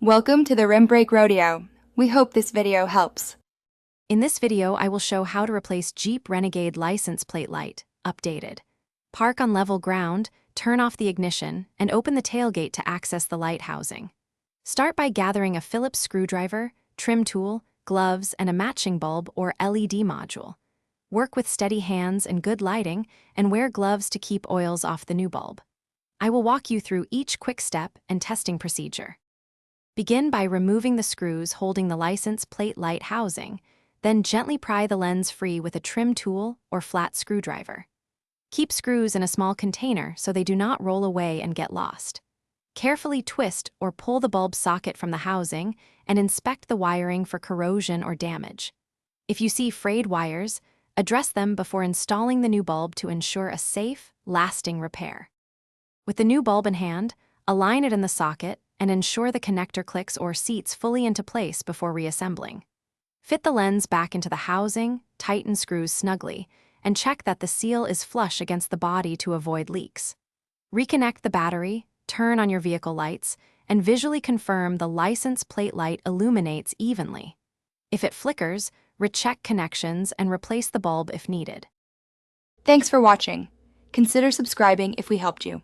Welcome to the Rim Break Rodeo. We hope this video helps. In this video, I will show how to replace Jeep Renegade license plate light, updated. Park on level ground, turn off the ignition, and open the tailgate to access the light housing. Start by gathering a Phillips screwdriver, trim tool, gloves, and a matching bulb or LED module. Work with steady hands and good lighting, and wear gloves to keep oils off the new bulb. I will walk you through each quick step and testing procedure. Begin by removing the screws holding the license plate light housing, then gently pry the lens free with a trim tool or flat screwdriver. Keep screws in a small container so they do not roll away and get lost. Carefully twist or pull the bulb socket from the housing and inspect the wiring for corrosion or damage. If you see frayed wires, address them before installing the new bulb to ensure a safe, lasting repair. With the new bulb in hand, align it in the socket and ensure the connector clicks or seats fully into place before reassembling. Fit the lens back into the housing, tighten screws snugly, and check that the seal is flush against the body to avoid leaks. Reconnect the battery, turn on your vehicle lights, and visually confirm the license plate light illuminates evenly. If it flickers, recheck connections and replace the bulb if needed. Thanks for watching. Consider subscribing if we helped you.